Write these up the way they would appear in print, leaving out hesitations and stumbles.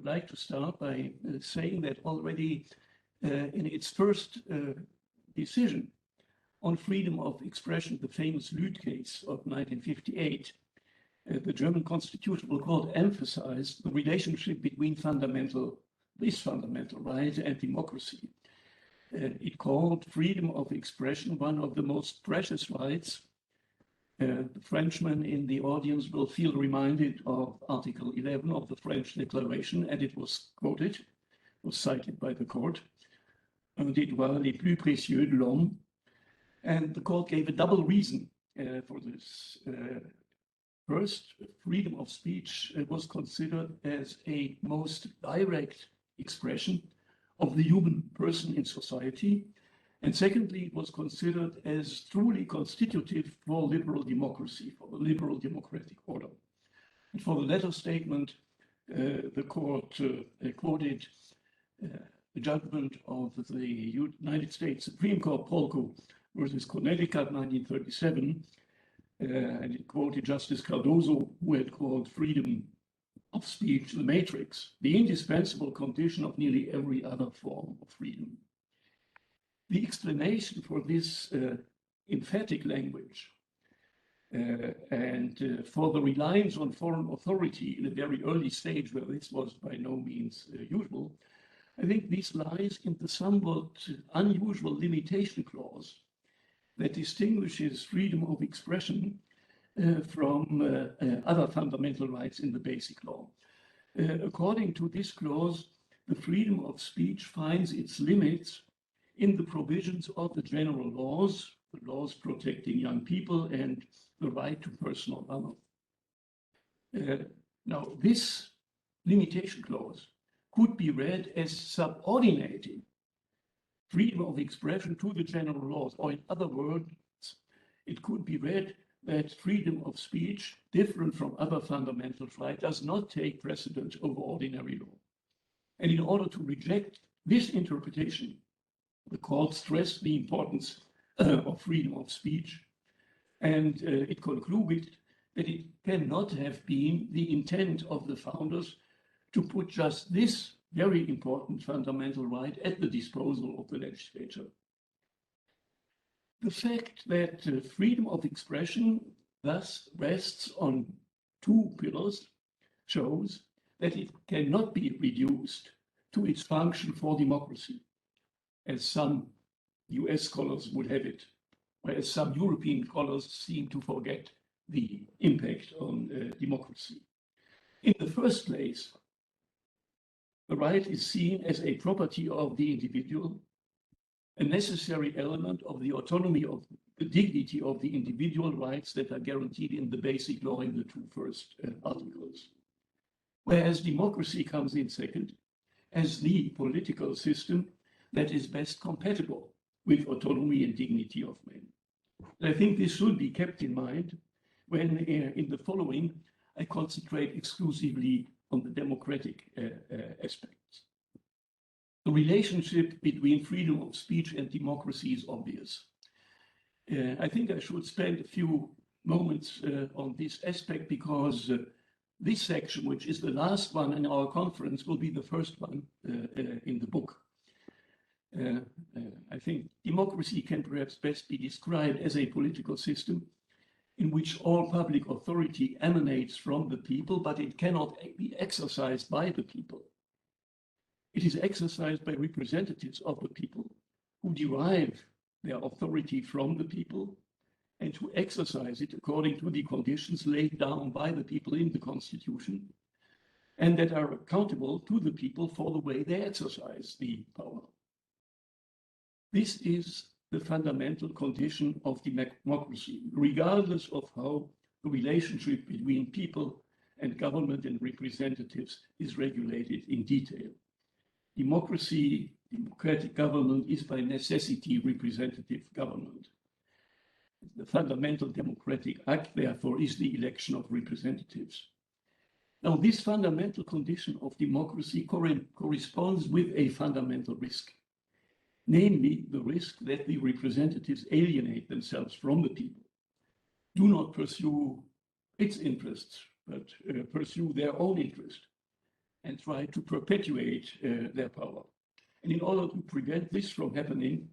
like to start by saying that already in its first decision on freedom of expression, the famous Lyd case of 1958, the German Constitutional Court emphasized the relationship between this fundamental right and democracy. It called freedom of expression one of the most precious rights. The Frenchmen in the audience will feel reminded of Article 11 of the French Declaration, and it was quoted, was cited by the court, un des droits les plus précieux de l'homme. And the court gave a double reason for this. First, freedom of speech was considered as a most direct expression of the human person in society. And secondly, it was considered as truly constitutive for liberal democracy, for the liberal democratic order. And for the latter statement, the court quoted the judgment of the United States Supreme Court, Polko versus Connecticut, 1937, and it quoted Justice Cardozo, who had called freedom of speech the matrix, the indispensable condition of nearly every other form of freedom. The explanation for this emphatic language and for the reliance on foreign authority in a very early stage where this was by no means usual, I think this lies in the somewhat unusual limitation clause that distinguishes freedom of expression from other fundamental rights in the Basic Law. According to this clause, the freedom of speech finds its limits in the provisions of the general laws, the laws protecting young people and the right to personal honor. Now, this limitation clause could be read as subordinating freedom of expression to the general laws, or in other words, it could be read that freedom of speech, different from other fundamental rights, does not take precedence over ordinary law. And in order to reject this interpretation, the court stressed the importance of freedom of speech, and it concluded that it cannot have been the intent of the founders to put just this very important fundamental right at the disposal of the legislature. The fact that freedom of expression thus rests on two pillars shows that it cannot be reduced to its function for democracy, as some US scholars would have it, whereas some European scholars seem to forget the impact on democracy. In the first place, the right is seen as a property of the individual, a necessary element of the autonomy of the dignity of the individual rights that are guaranteed in the Basic Law in the two first articles. Whereas democracy comes in second as the political system that is best compatible with autonomy and dignity of men. And I think this should be kept in mind when in the following I concentrate exclusively on the democratic aspects. The relationship between freedom of speech and democracy is obvious. I think I should spend a few moments on this aspect because this section, which is the last one in our conference, will be the first one in the book. I think democracy can perhaps best be described as a political system in which all public authority emanates from the people, but it cannot be exercised by the people. It is exercised by representatives of the people who derive their authority from the people and who exercise it according to the conditions laid down by the people in the Constitution, and that are accountable to the people for the way they exercise the power. This is the fundamental condition of democracy, regardless of how the relationship between people and government and representatives is regulated in detail. Democracy, democratic government, is by necessity representative government. The fundamental democratic act, therefore, is the election of representatives. Now, this fundamental condition of democracy corresponds with a fundamental risk, namely the risk that the representatives alienate themselves from the people, do not pursue its interests, but pursue their own interest, and try to perpetuate their power. And in order to prevent this from happening,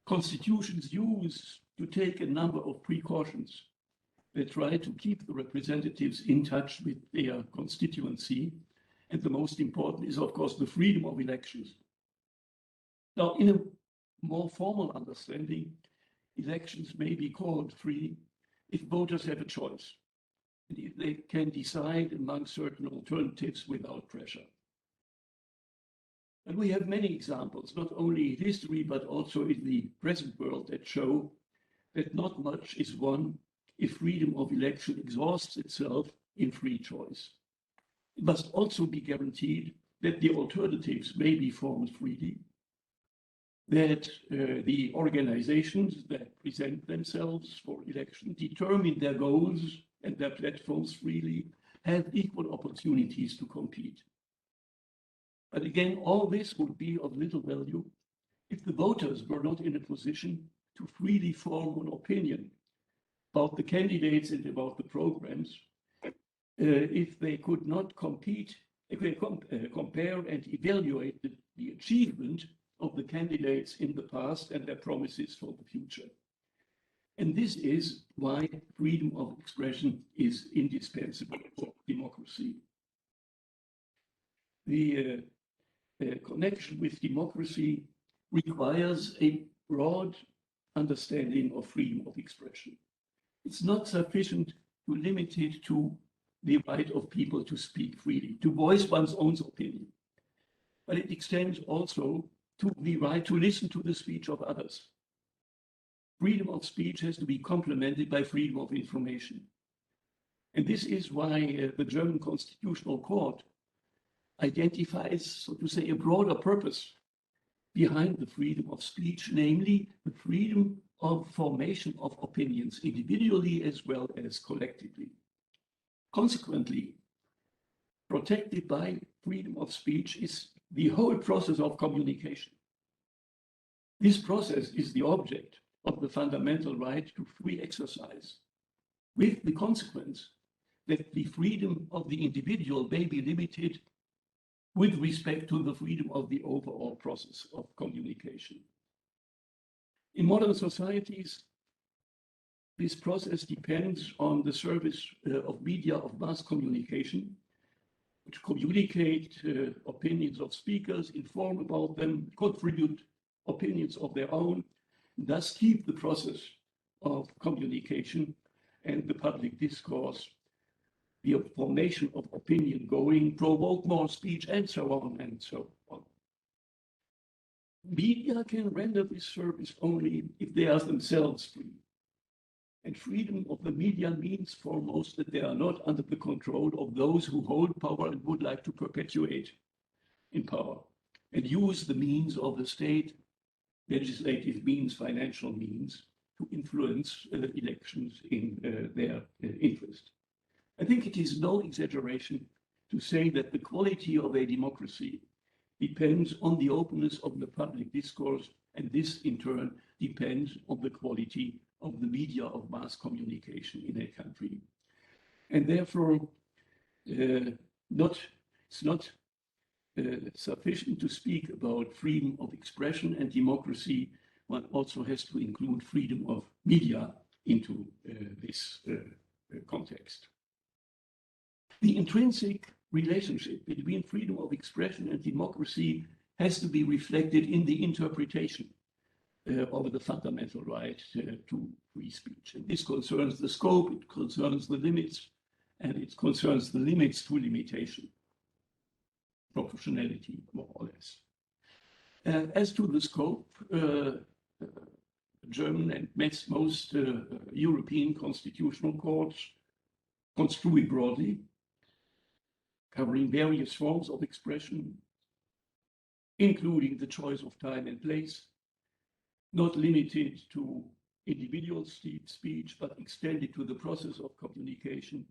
constitutions use to take a number of precautions. They try to keep the representatives in touch with their constituency. And the most important is, of course, the freedom of elections. Now, in a more formal understanding, elections may be called free if voters have a choice, and if they can decide among certain alternatives without pressure. And we have many examples, not only in history, but also in the present world, that show that not much is won if freedom of election exhausts itself in free choice. It must also be guaranteed that the alternatives may be formed freely, that the organizations that present themselves for election determine their goals and their platforms freely, have equal opportunities to compete. But again, all this would be of little value if the voters were not in a position to freely form an opinion about the candidates and about the programs, if they could not compete, if they compare and evaluate the achievement of the candidates in the past and their promises for the future. And this is why freedom of expression is indispensable for democracy. The connection with democracy requires a broad understanding of freedom of expression. It's not sufficient to limit it to the right of people to speak freely, to voice one's own opinion, but it extends also to the right to listen to the speech of others. Freedom of speech has to be complemented by freedom of information. And this is why the German Constitutional Court identifies, so to say, a broader purpose behind the freedom of speech, namely the freedom of formation of opinions, individually as well as collectively. Consequently, protected by freedom of speech is the whole process of communication. This process is the object of the fundamental right to free exercise, with the consequence that the freedom of the individual may be limited with respect to the freedom of the overall process of communication. In modern societies, this process depends on the service of media of mass communication, which communicate opinions of speakers, inform about them, contribute opinions of their own, thus keep the process of communication and the public discourse, the formation of opinion going, provoke more speech, and so on and so on. Media can render this service only if they are themselves free. And freedom of the media means foremost that they are not under the control of those who hold power and would like to perpetuate in power and use the means of the state, legislative means, financial means, to influence elections in their interest. I think it is no exaggeration to say that the quality of a democracy depends on the openness of the public discourse, and this in turn depends on the quality of the media of mass communication in a country. And therefore, it's not sufficient to speak about freedom of expression and democracy. One also has to include freedom of media into this context. The intrinsic relationship between freedom of expression and democracy has to be reflected in the interpretation of the fundamental right to free speech. And this concerns the scope, it concerns the limits, and it concerns the limits to limitation, proportionality, more or less. As to the scope, German and most European constitutional courts construe it broadly, covering various forms of expression, including the choice of time and place, not limited to individual speech, but extended to the process of communication,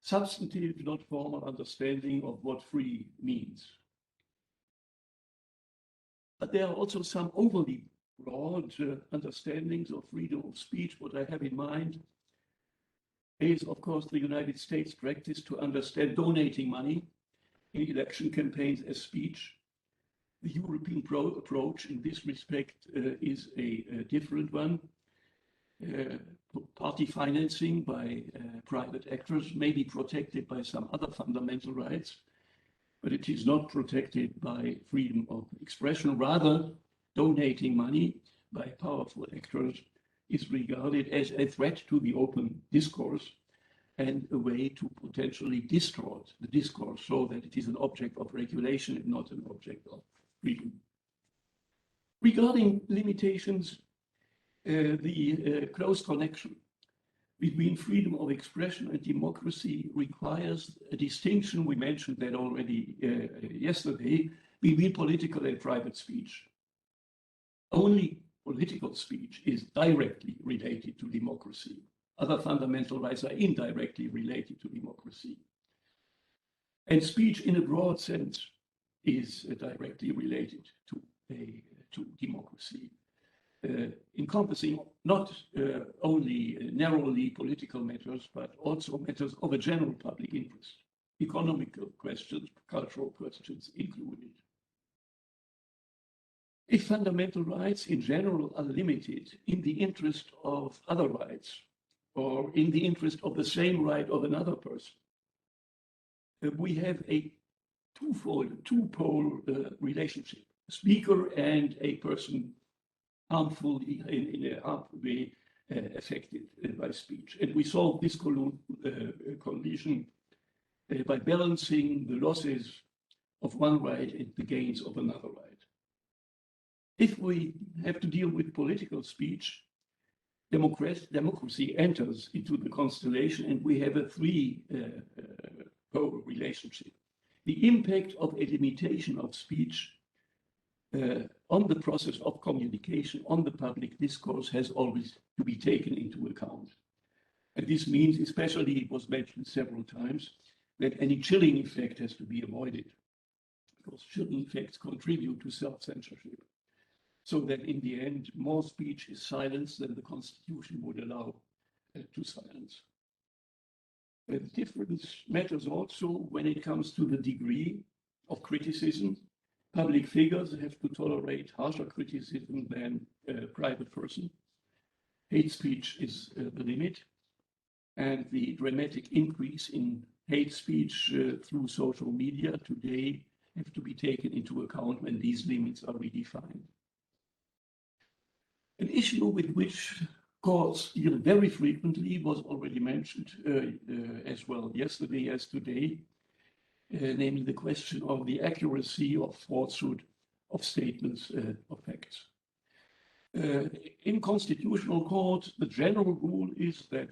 substantive, not formal understanding of what free means. But there are also some overly broad understandings of freedom of speech. What I have in mind is, of course, the United States practice to understand donating money in election campaigns as speech. The European approach in this respect is a different one. Party financing by private actors may be protected by some other fundamental rights, but it is not protected by freedom of expression. Rather, donating money by powerful actors is regarded as a threat to the open discourse and a way to potentially distort the discourse so that it is an object of regulation and not an object of freedom. Regarding limitations, the close connection between freedom of expression and democracy requires a distinction, we mentioned that already yesterday, between political and private speech. Only political speech is directly related to democracy. Other fundamental rights are indirectly related to democracy. And speech in a broad sense is directly related to democracy. Encompassing not only narrowly political matters, but also matters of a general public interest, economical questions, cultural questions included. If fundamental rights in general are limited in the interest of other rights, or in the interest of the same right of another person, we have a two-pole relationship, a speaker and a person harmfully, in a harmful way, affected by speech. And we solve this collision by balancing the losses of one right and the gains of another right. If we have to deal with political speech, democracy enters into the constellation, and we have a three-pole relationship. The impact of a limitation of speech on the process of communication, on the public discourse, has always to be taken into account. And this means, especially, it was mentioned several times, that any chilling effect has to be avoided, because chilling effects contribute to self-censorship, so that in the end, more speech is silenced than the Constitution would allow to silence. The difference matters also when it comes to the degree of criticism. Public figures have to tolerate harsher criticism than a private person. Hate speech is the limit, and the dramatic increase in hate speech through social media today have to be taken into account when these limits are redefined. An issue with which courts deal very frequently was already mentioned as well yesterday as today, namely the question of the accuracy or falsehood of statements of facts. In constitutional court, the general rule is that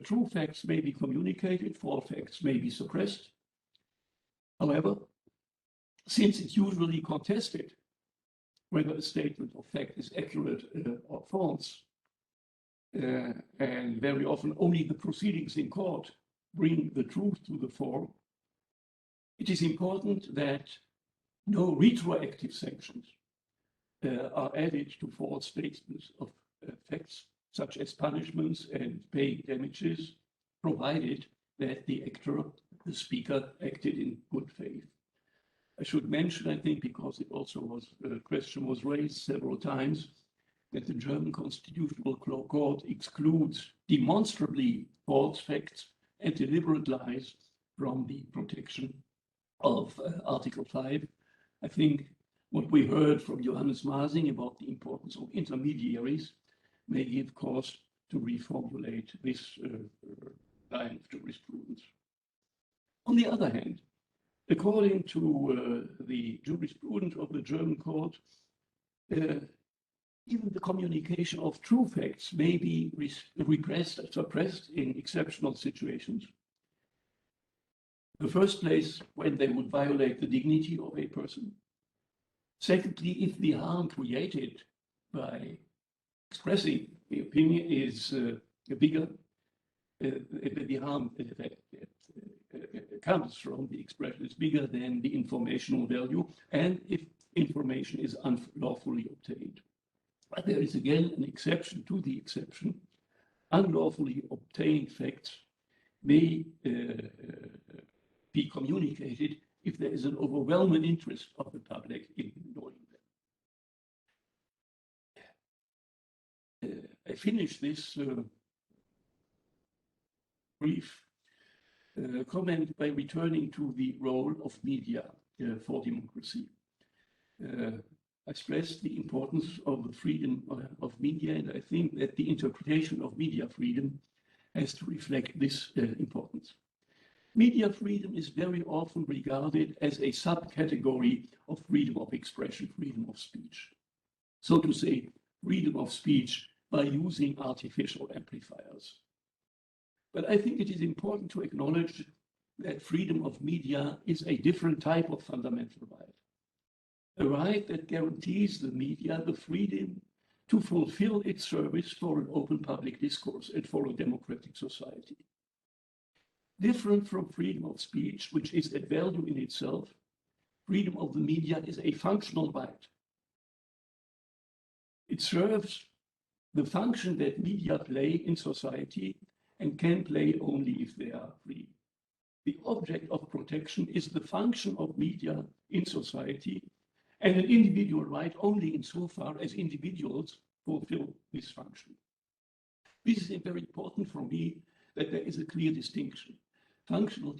true facts may be communicated, false facts may be suppressed. However, since it's usually contested whether a statement of fact is accurate or false, and very often only the proceedings in court bring the truth to the fore, it is important that no retroactive sanctions are added to false statements of facts, such as punishments and paying damages, provided that the actor, the speaker, acted in good faith. I should mention, I think, because it also was a question was raised several times, that the German Constitutional Court excludes demonstrably false facts and deliberate lies from the protection of Article 5. I think what we heard from Johannes Masing about the importance of intermediaries may give cause to reformulate this line of jurisprudence. On the other hand, according to the jurisprudence of the German court, even the communication of true facts may be suppressed in exceptional situations. In the first place, when they would violate the dignity of a person. Secondly, if the harm created by expressing the opinion is bigger, the harm that comes from the expression is bigger than the informational value, and if information is unlawfully obtained. But there is again an exception to the exception. Unlawfully obtained facts may be communicated if there is an overwhelming interest of the public in knowing them. I finish this brief comment by returning to the role of media for democracy. I stressed the importance of the freedom of media, and I think that the interpretation of media freedom has to reflect this importance. Media freedom is very often regarded as a subcategory of freedom of expression, freedom of speech. So to say, freedom of speech by using artificial amplifiers. But I think it is important to acknowledge that freedom of media is a different type of fundamental right. A right that guarantees the media the freedom to fulfill its service for an open public discourse and for a democratic society. Different from freedom of speech, which is a value in itself, freedom of the media is a functional right. It serves the function that media play in society and can play only if they are free. The object of protection is the function of media in society and an individual right only insofar as individuals fulfill this function. This is very important for me, that there is a clear distinction. Functional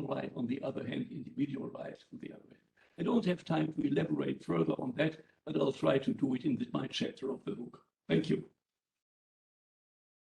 right on the other hand, individual right on the other hand. I don't have time to elaborate further on that, but I'll try to do it in my chapter of the book. Thank you.